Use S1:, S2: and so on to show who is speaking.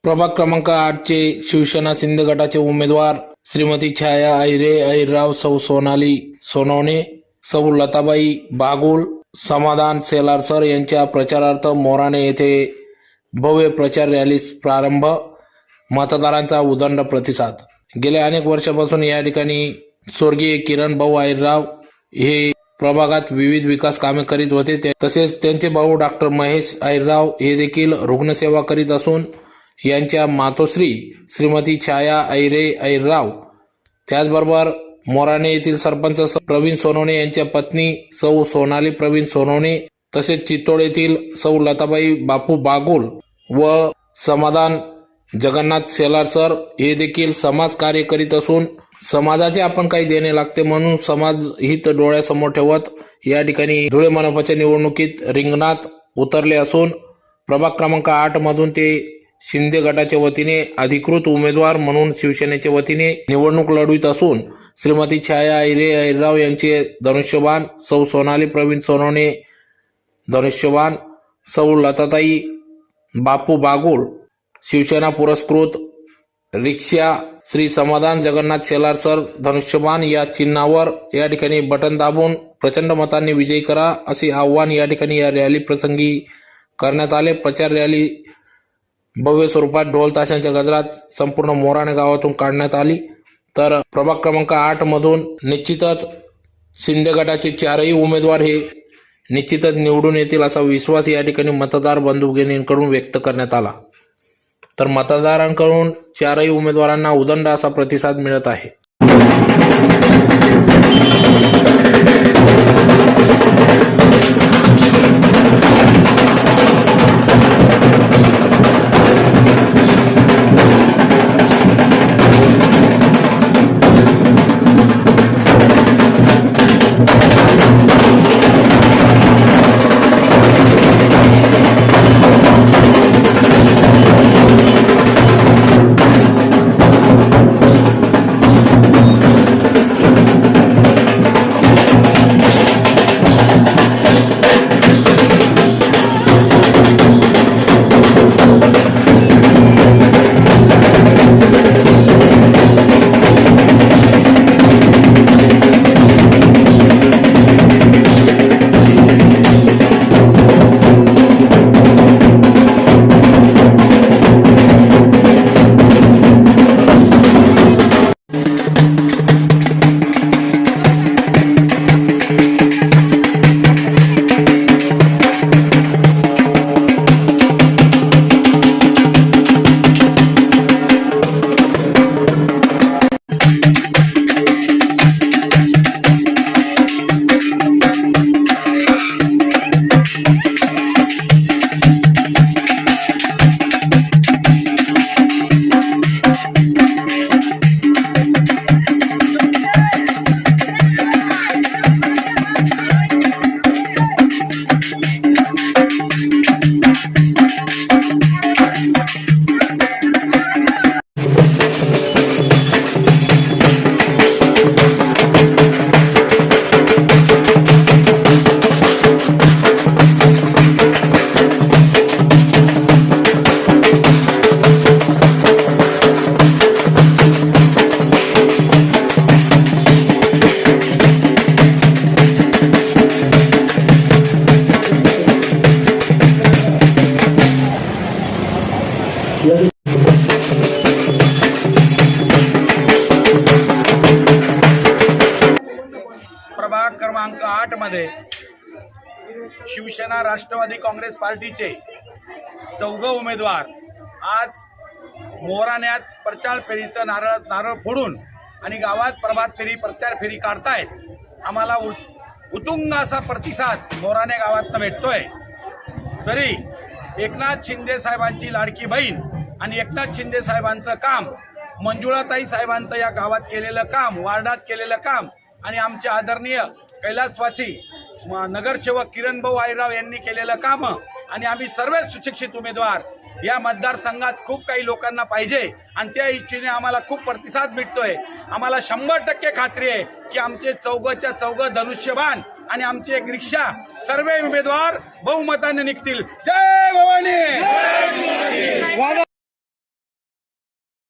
S1: प्रभाग क्रमांक 8 चे शिवसेना शिंदे गटाचे उमेदवार श्रीमती छाया अहिरे अहिरराव, सौ सोनाली सोनवणे, सौ लताबाई बागुल, समाधान सेलारसर यांच्या प्रचारार्थ मोराणे येथे भव्य प्रचार रॅलीस प्रारंभ. मतदारांचा उदंड प्रतिसाद. गेल्या अनेक वर्षापासून या ठिकाणी स्वर्गीय किरण भाऊ अहिरराव हे प्रभागात विविध विकास कामे करीत होते. तसेच त्यांचे भाऊ डॉक्टर महेश अहिरराव हे देखील रुग्णसेवा करीत असून यांच्या मातोश्री श्रीमती छाया अहिरे अहिरराव, त्याचबरोबर मोराणे येथील सरपंच प्रवीण सोनवणे यांच्या पत्नी सौ सोनाली प्रवीण सोनवणे, तसेच चित्तोड येथील सौ लताबाई बापू बागुल व समाधान जगन्नाथ सेलारसर हे देखील समाज कार्य करीत असून समाजाचे आपण काही देणे लागते म्हणून समाज हित डोळ्यासमोर ठेवत या ठिकाणी धुळे मनपाच्या निवडणुकीत रिंगणात उतरले असून प्रभाग क्रमांक 8 मधून ते शिंदे गटाच्या वतीने अधिकृत उमेदवार म्हणून शिवसेनेच्या वतीने निवडणूक लढवित असून श्रीमती छाया अहिरे अहिरराव यांचे धनुष्यबाण, सौ सोनाली प्रवीण सोनवणे धनुष्यबाण, सौ लताताई बापू बागुल शिवसेना पुरस्कृत रिक्षा श्री समाधान जगन्नाथ सेलारसर धनुष्यबाण या चिन्हावर या ठिकाणी बटन दाबून प्रचंड मतांनी विजयी करा असे आव्हान या ठिकाणी या रॅली प्रसंगी करण्यात आले. प्रचार रॅली भव्य स्वरूपात ढोल ताशांच्या गजरात संपूर्ण मोराणे गावातून काढण्यात आली. तर प्रभाग क्रमांक 8 मधून निश्चितच शिंदे गटाचे 4ही उमेदवार हे निश्चितच निवडून येतील असा विश्वास या ठिकाणी मतदार बंधू भगिनींकडून व्यक्त करण्यात आला. तर मतदारांकडून 4ही उमेदवारांना उदंड असा प्रतिसाद मिळत आहे.
S2: प्रभाग क्रमांक 8 मध्ये शिवसेना राष्ट्रवादी काँग्रेस पार्टीचे 4 उमेदवार आज मोराण्यात प्रचार फेरीचं नारळ फोडून आणि गावात प्रभात फेरी प्रचार फेरी काढतायत. आम्हाला उत्तुंग असा प्रतिसाद मोराणे गावातनं भेटतोय. तरी एकनाथ शिंदे साहेबांची लाडकी बहीण आणि एकनाथ शिंदे साहेबांचं काम, मंजुळाताई साहेबांचं या गावात केलेलं काम, वार्डात केलेलं काम आणि आमचे आदरणीय कैलासवासी नगरसेवक किरण भाऊ अहिरराव यांनी केलेलं काम आणि आम्ही सर्व सुशिक्षित उमेदवार या मतदारसंघात खूप काही लोकांना पाहिजे आणि त्या इच्छेने आम्हाला खूप प्रतिसाद मिळतोय. आम्हाला 100% खात्री आहे की आमचे 4च्या 4 धनुष्यबाण आणि आमची एक रिक्षा सर्व उमेदवार बहुमताने निघतील. जय भवानी.